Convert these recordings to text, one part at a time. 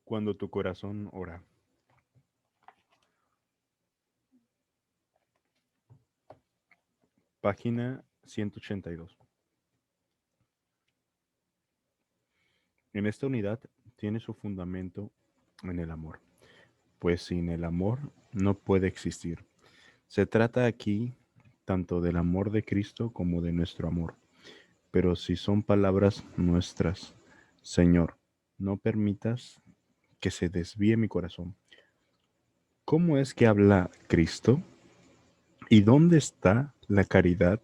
Cuando tu corazón ora. Página 182. En esta unidad tiene su fundamento en el amor, pues sin el amor no puede existir. Se trata aquí tanto del amor de Cristo como de nuestro amor. Pero si son palabras nuestras, Señor, no permitas que se desvíe mi corazón. ¿Cómo es que habla Cristo? ¿Y dónde está la caridad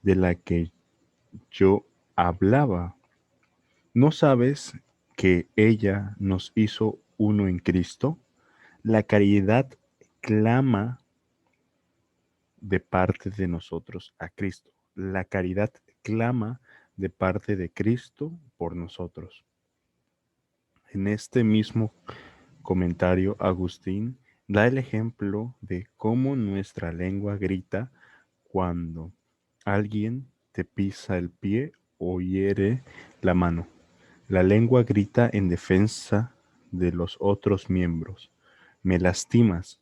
de la que yo hablaba? ¿No sabes que ella nos hizo uno en Cristo? La caridad clama de parte de nosotros a Cristo. La caridad clama de parte de Cristo por nosotros. En este mismo comentario, Agustín da el ejemplo de cómo nuestra lengua grita cuando alguien te pisa el pie o hiere la mano. La lengua grita en defensa de los otros miembros. Me lastimas.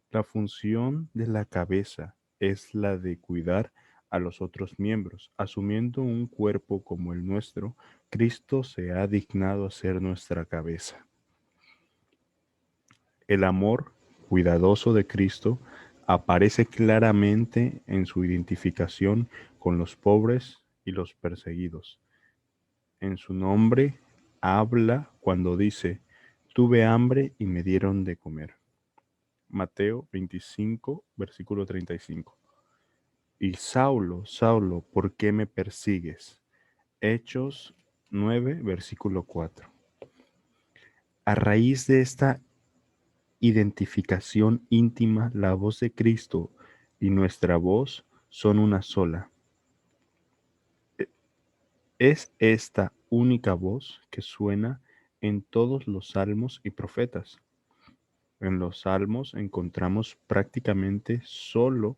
La función de la cabeza es la de cuidar a los otros miembros. Asumiendo un cuerpo como el nuestro, Cristo se ha dignado a ser nuestra cabeza. El amor cuidadoso de Cristo aparece claramente en su identificación con los pobres y los perseguidos. En su nombre habla cuando dice, tuve hambre y me dieron de comer. Mateo 25, versículo 35. Y Saulo, Saulo, ¿por qué me persigues? Hechos 9, versículo 4. A raíz de esta identificación íntima, la voz de Cristo y nuestra voz son una sola. Es esta única voz que suena en todos los salmos y profetas. En los salmos encontramos prácticamente solo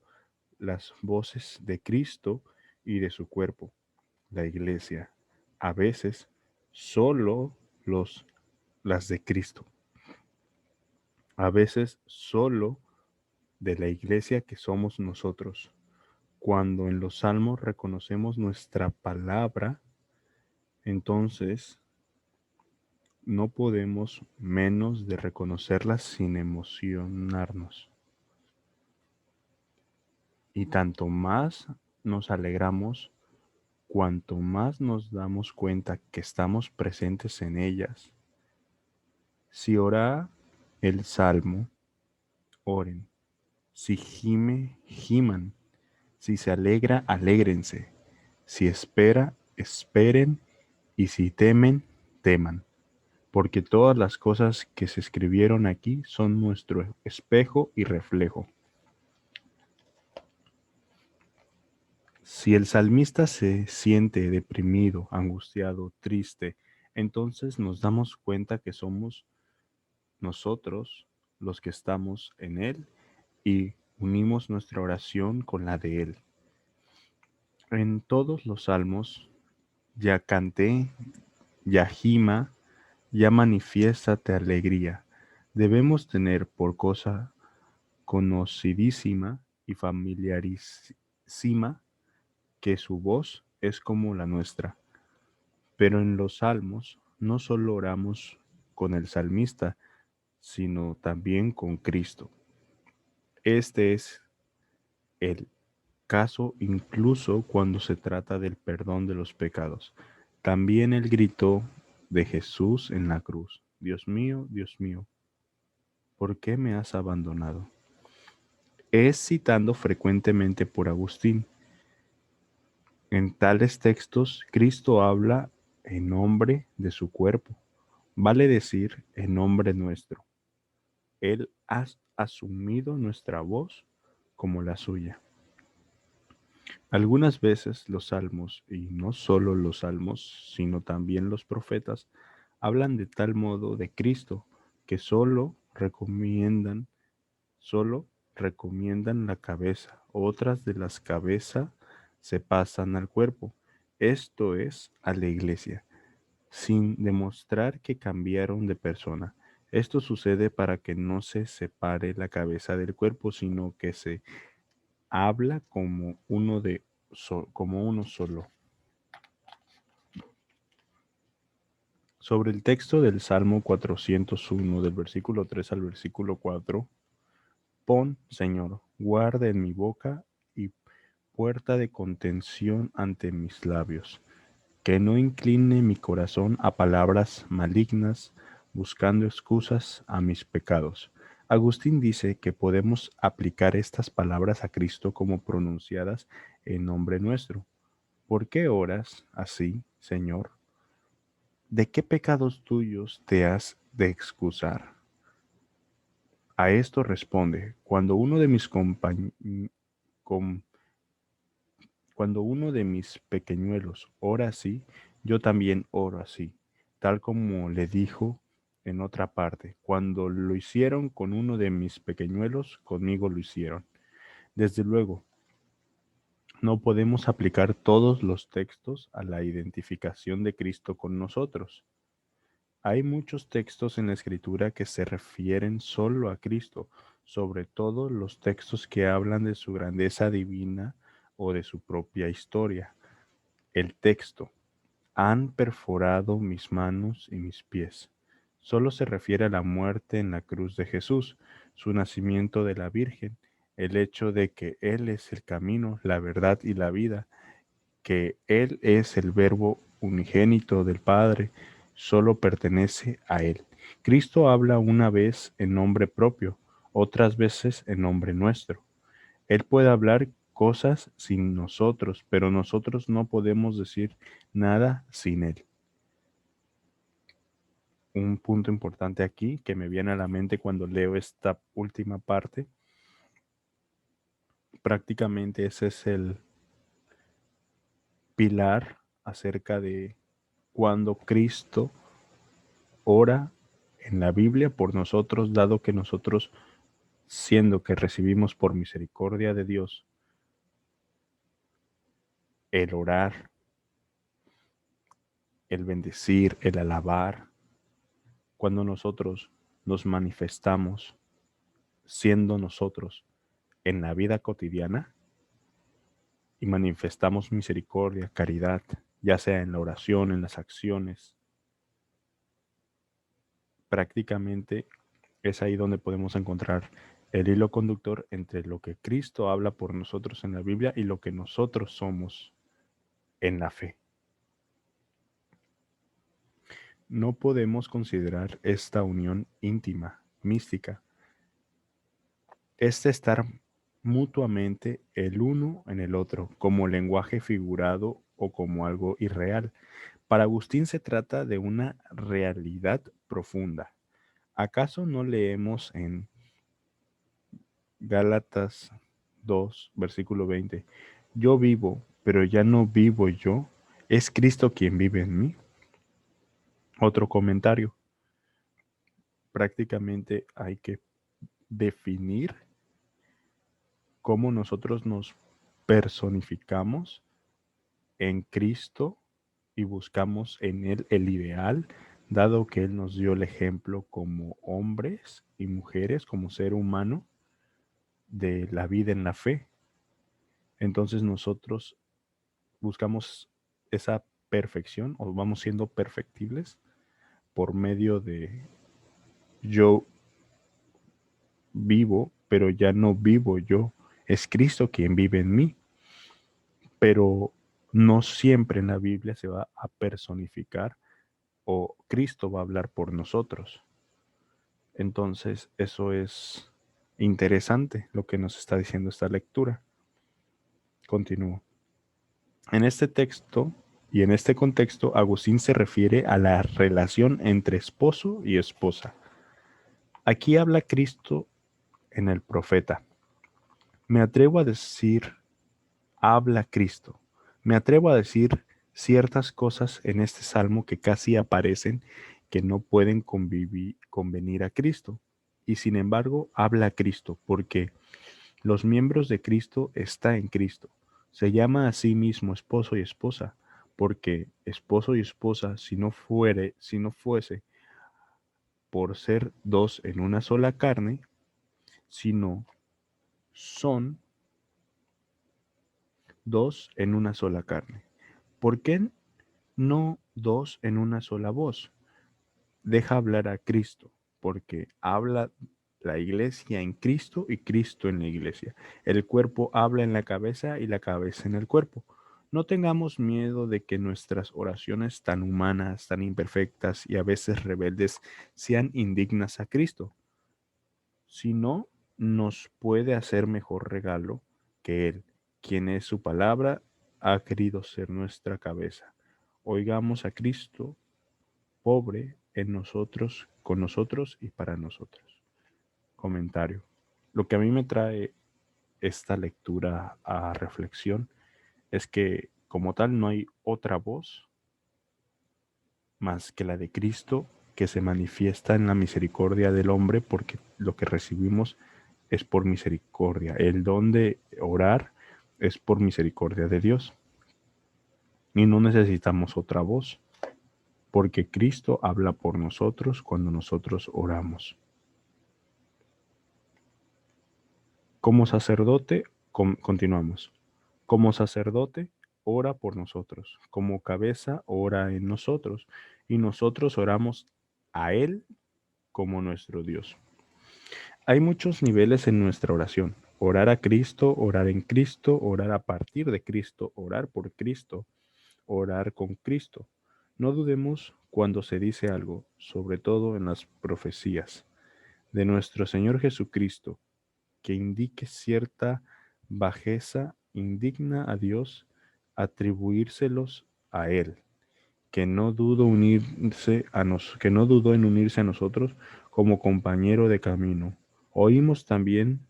las voces de Cristo y de su cuerpo, la iglesia. A veces solo las de Cristo. A veces solo de la iglesia que somos nosotros. Cuando en los salmos reconocemos nuestra palabra, entonces no podemos menos de reconocerla sin emocionarnos. Y tanto más nos alegramos, cuanto más nos damos cuenta que estamos presentes en ellas. Si ora el salmo, oren. Si gime, giman. Si se alegra, alégrense. Si espera, esperen. Y si temen, teman. Porque todas las cosas que se escribieron aquí son nuestro espejo y reflejo. Si el salmista se siente deprimido, angustiado, triste, entonces nos damos cuenta que somos nosotros los que estamos en él y unimos nuestra oración con la de él. En todos los salmos, ya canté, ya gima, ya manifiéstate alegría. Debemos tener por cosa conocidísima y familiarísima que su voz es como la nuestra. Pero en los salmos no solo oramos con el salmista, sino también con Cristo. Este es el caso incluso cuando se trata del perdón de los pecados. También el grito de Jesús en la cruz, Dios mío, ¿por qué me has abandonado? Es citando frecuentemente por Agustín. En tales textos, Cristo habla en nombre de su cuerpo, vale decir en nombre nuestro. Él ha asumido nuestra voz como la suya. Algunas veces los salmos, y no solo los salmos, sino también los profetas, hablan de tal modo de Cristo que solo recomiendan la cabeza, otras de las cabezas se pasan al cuerpo, esto es, a la iglesia. sin demostrar que cambiaron de persona. Esto sucede para que no se separe la cabeza del cuerpo, sino que se habla como uno solo. Sobre el texto del Salmo 401, del versículo 3 al versículo 4, pon, Señor, guarda en mi boca y puerta de contención ante mis labios, que no incline mi corazón a palabras malignas, buscando excusas a mis pecados. Agustín dice que podemos aplicar estas palabras a Cristo como pronunciadas en nombre nuestro. ¿Por qué oras así, Señor? ¿De qué pecados tuyos te has de excusar? A esto responde, com- cuando uno de mis pequeñuelos ora así, yo también oro así, tal como le dijo en otra parte, cuando lo hicieron con uno de mis pequeñuelos, conmigo lo hicieron. Desde luego, no podemos aplicar todos los textos a la identificación de Cristo con nosotros. Hay muchos textos en la Escritura que se refieren solo a Cristo, sobre todo los textos que hablan de su grandeza divina o de su propia historia. El texto, han perforado mis manos y mis pies, solo se refiere a la muerte en la cruz de Jesús, su nacimiento de la Virgen, el hecho de que Él es el camino, la verdad y la vida, que Él es el Verbo unigénito del Padre, solo pertenece a Él. Cristo habla una vez en nombre propio, otras veces en nombre nuestro. Él puede hablar cosas sin nosotros, pero nosotros no podemos decir nada sin Él. Un punto importante aquí que me viene a la mente cuando leo esta última parte, prácticamente ese es el pilar acerca de cuando Cristo ora en la Biblia por nosotros, dado que nosotros, siendo que recibimos por misericordia de Dios el orar, el bendecir, el alabar, cuando nosotros nos manifestamos siendo nosotros en la vida cotidiana y manifestamos misericordia, caridad, ya sea en la oración, en las acciones, prácticamente es ahí donde podemos encontrar el hilo conductor entre lo que Cristo habla por nosotros en la Biblia y lo que nosotros somos en la fe. No podemos considerar esta unión íntima, mística, este estar mutuamente el uno en el otro, como lenguaje figurado o como algo irreal. Para Agustín se trata de una realidad profunda. ¿Acaso no leemos en Gálatas 2, versículo 20? Yo vivo, pero ya no vivo yo, es Cristo quien vive en mí. Otro comentario, prácticamente hay que definir cómo nosotros nos personificamos en Cristo y buscamos en Él el ideal, dado que Él nos dio el ejemplo como hombres y mujeres, como ser humano, de la vida en la fe. Entonces nosotros buscamos esa perfección o vamos siendo perfectibles por medio de yo vivo, pero ya no vivo yo, es Cristo quien vive en mí, pero no siempre en la Biblia se va a personificar o Cristo va a hablar por nosotros. Entonces, eso es interesante lo que nos está diciendo esta lectura. Continúo. En este texto y en este contexto, Agustín se refiere a la relación entre esposo y esposa. Aquí habla Cristo en el profeta. Me atrevo a decir, habla Cristo. Me atrevo a decir ciertas cosas en este salmo que casi aparecen que no pueden convenir a Cristo. Y sin embargo, habla Cristo porque los miembros de Cristo está en Cristo. Se llama a sí mismo esposo y esposa porque esposo y esposa, si no fuese por ser dos en una sola carne, sino son dos en una sola carne. ¿Por qué no dos en una sola voz? Deja hablar a Cristo, porque habla la iglesia en Cristo y Cristo en la iglesia. El cuerpo habla en la cabeza y la cabeza en el cuerpo. No tengamos miedo de que nuestras oraciones tan humanas, tan imperfectas y a veces rebeldes sean indignas a Cristo. Si no, nos puede hacer mejor regalo que Él, quien es su palabra, ha querido ser nuestra cabeza. Oigamos a Cristo, pobre en nosotros, con nosotros y para nosotros. Comentario. Lo que a mí me trae esta lectura a reflexión es que como tal no hay otra voz más que la de Cristo que se manifiesta en la misericordia del hombre, porque lo que recibimos es por misericordia. El don de orar es por misericordia de Dios. Y no necesitamos otra voz, porque Cristo habla por nosotros cuando nosotros oramos. Como sacerdote, continuamos. Como sacerdote, ora por nosotros. Como cabeza, ora en nosotros. Y nosotros oramos a Él como nuestro Dios. Hay muchos niveles en nuestra oración. Orar a Cristo, orar en Cristo, orar a partir de Cristo, orar por Cristo, orar con Cristo. No dudemos cuando se dice algo, sobre todo en las profecías de nuestro Señor Jesucristo, que indique cierta bajeza indigna a Dios, atribuírselos a Él, que no dudó en unirse a nosotros como compañero de camino. Oímos también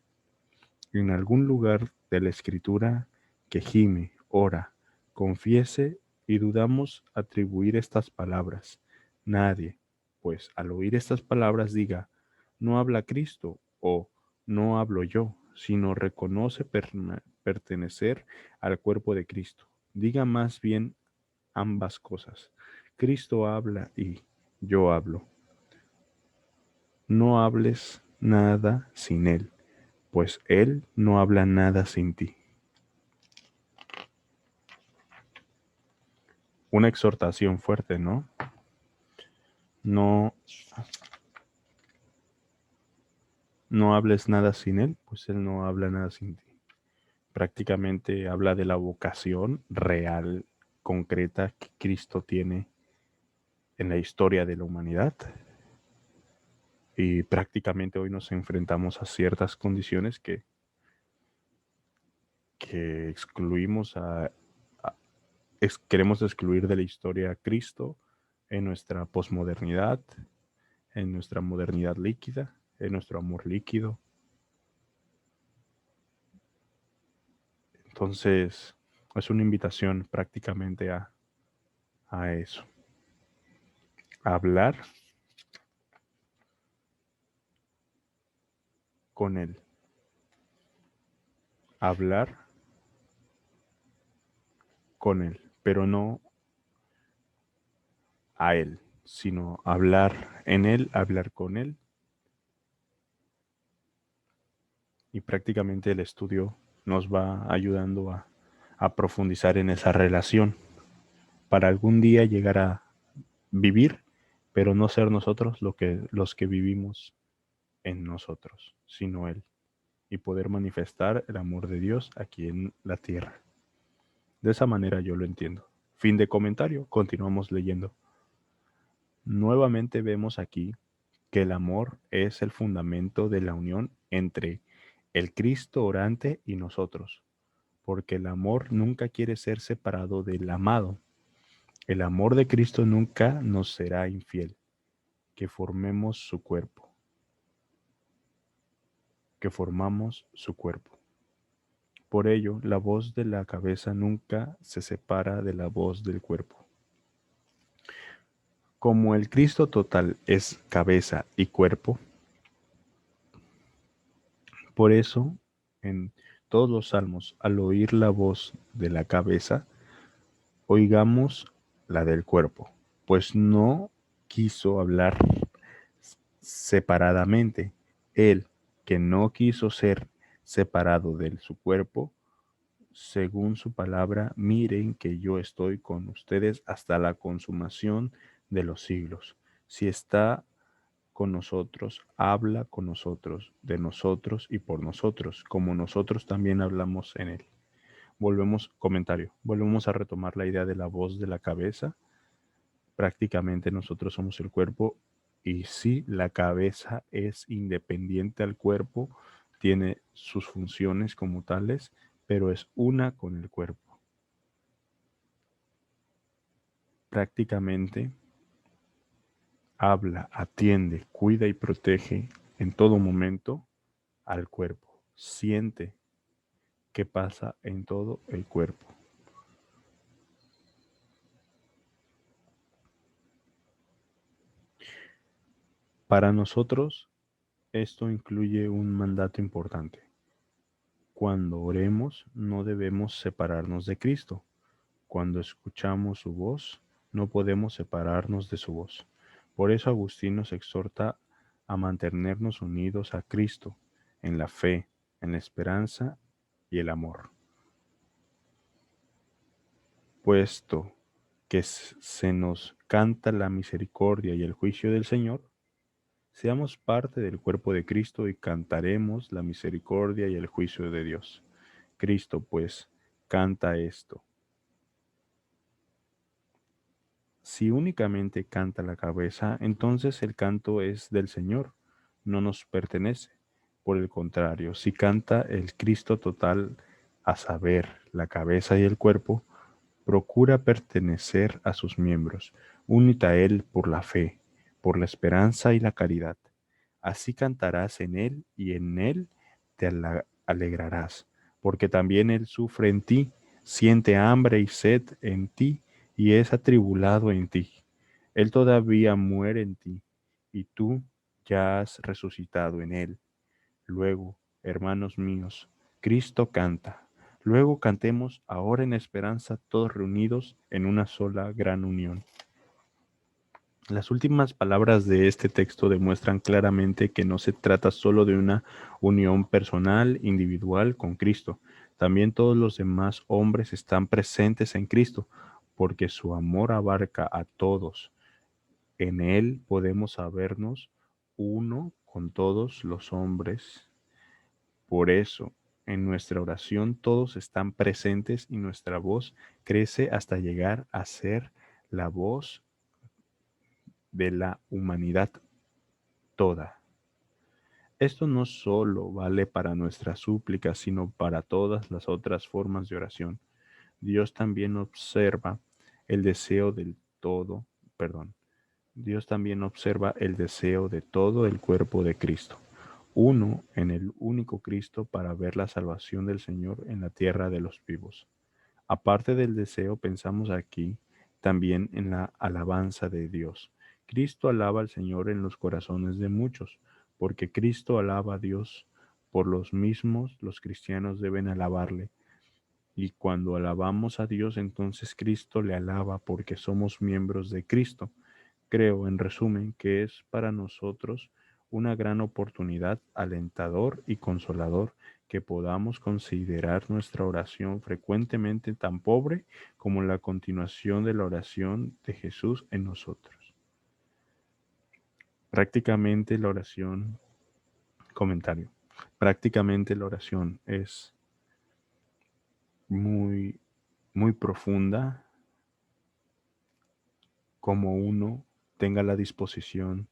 en algún lugar de la Escritura que gime, ora, confiese y dudamos atribuir estas palabras. Nadie, pues al oír estas palabras diga, no habla Cristo o no hablo yo, sino reconoce pertenecer al cuerpo de Cristo. Diga más bien ambas cosas. Cristo habla y yo hablo. No hables nada sin Él, pues Él no habla nada sin ti. Una exhortación fuerte, ¿no? No, no hables nada sin Él, pues Él no habla nada sin ti. Prácticamente habla de la vocación real, concreta que Cristo tiene en la historia de la humanidad. Y prácticamente hoy nos enfrentamos a ciertas condiciones que excluimos queremos excluir de la historia a Cristo en nuestra posmodernidad, en nuestra modernidad líquida, en nuestro amor líquido. Entonces, es una invitación prácticamente a eso, a hablar con Él, hablar con Él, pero no a Él, sino hablar en Él, hablar con Él. Y prácticamente el estudio nos va ayudando a profundizar en esa relación para algún día llegar a vivir, pero no ser nosotros los que vivimos en nosotros, sino Él, y poder manifestar el amor de Dios aquí en la tierra. De esa manera yo lo entiendo. Fin de comentario, continuamos leyendo. Nuevamente vemos aquí que el amor es el fundamento de la unión entre el Cristo orante y nosotros, porque el amor nunca quiere ser separado del amado. El amor de Cristo nunca nos será infiel, que formemos su cuerpo, que formamos su cuerpo. Por ello, la voz de la cabeza nunca se separa de la voz del cuerpo. Como el Cristo total es cabeza y cuerpo, por eso en todos los salmos, al oír la voz de la cabeza, oigamos la del cuerpo, pues no quiso hablar separadamente. Él, que no quiso ser separado de su cuerpo, según su palabra, miren que yo estoy con ustedes hasta la consumación de los siglos. Si está con nosotros, habla con nosotros, de nosotros y por nosotros, como nosotros también hablamos en él. Volvemos a retomar la idea de la voz de la cabeza. Prácticamente nosotros somos el cuerpo y sí, la cabeza es independiente al cuerpo, tiene sus funciones como tales, pero es una con el cuerpo. Prácticamente habla, atiende, cuida y protege en todo momento al cuerpo. Siente qué pasa en todo el cuerpo. Para nosotros, esto incluye un mandato importante. Cuando oremos, no debemos separarnos de Cristo. Cuando escuchamos su voz, no podemos separarnos de su voz. Por eso Agustín nos exhorta a mantenernos unidos a Cristo en la fe, en la esperanza y el amor. Puesto que se nos canta la misericordia y el juicio del Señor, seamos parte del cuerpo de Cristo y cantaremos la misericordia y el juicio de Dios. Cristo, pues, canta esto. Si únicamente canta la cabeza, entonces el canto es del Señor, no nos pertenece. Por el contrario, si canta el Cristo total, a saber, la cabeza y el cuerpo, procura pertenecer a sus miembros, únete a Él por la fe, por la esperanza y la caridad. Así cantarás en Él y en Él te alegrarás, porque también Él sufre en ti, siente hambre y sed en ti y es atribulado en ti. Él todavía muere en ti y tú ya has resucitado en Él. Luego, hermanos míos, Cristo canta. Luego cantemos ahora en esperanza todos reunidos en una sola gran unión. Las últimas palabras de este texto demuestran claramente que no se trata solo de una unión personal, individual con Cristo. También todos los demás hombres están presentes en Cristo, porque su amor abarca a todos. En Él podemos sabernos uno con todos los hombres. Por eso, en nuestra oración todos están presentes y nuestra voz crece hasta llegar a ser la voz de la humanidad toda. Esto no solo vale para nuestras súplicas, sino para todas las otras formas de oración. Dios también observa el deseo del todo, perdón. Dios también observa el deseo de todo el cuerpo de Cristo, uno en el único Cristo para ver la salvación del Señor en la tierra de los vivos. Aparte del deseo, pensamos aquí también en la alabanza de Dios. Cristo alaba al Señor en los corazones de muchos, porque Cristo alaba a Dios. Por los mismos, los cristianos deben alabarle. Y cuando alabamos a Dios, entonces Cristo le alaba porque somos miembros de Cristo. Creo, en resumen, que es para nosotros una gran oportunidad, alentador y consolador que podamos considerar nuestra oración frecuentemente tan pobre como la continuación de la oración de Jesús en nosotros. Prácticamente la oración, comentario, prácticamente la oración es muy, muy profunda, como uno tenga la disposición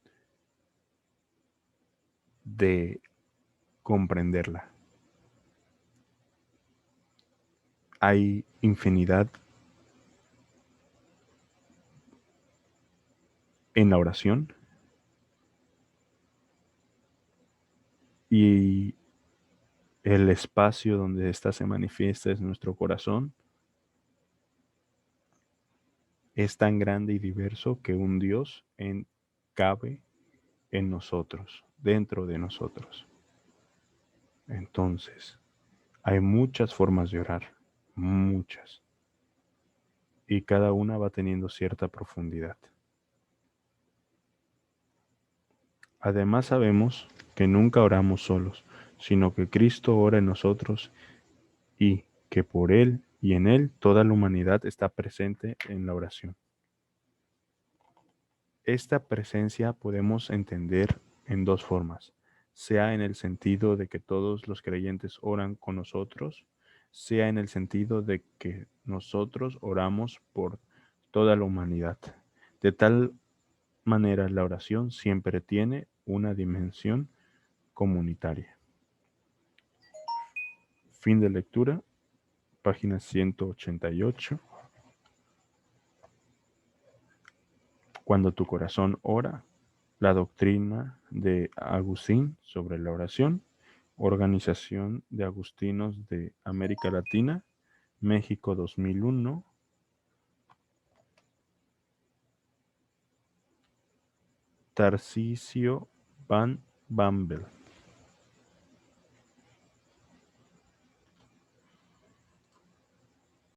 de comprenderla. Hay infinidad en la oración y el espacio donde ésta se manifiesta es nuestro corazón. Es tan grande y diverso que un Dios cabe en nosotros, dentro de nosotros. Entonces, hay muchas formas de orar, muchas. y cada una va teniendo cierta profundidad. Además sabemos que nunca oramos solos, sino que Cristo ora en nosotros y que por Él y en Él toda la humanidad está presente en la oración. Esta presencia podemos entender en dos formas, sea en el sentido de que todos los creyentes oran con nosotros, sea en el sentido de que nosotros oramos por toda la humanidad. De tal manera, la oración siempre tiene una dimensión comunitaria. Fin de lectura, página 188. Cuando tu corazón ora, la doctrina de Agustín sobre la oración, Organización de Agustinos de América Latina, México 2001, Tarcisio van Bambel.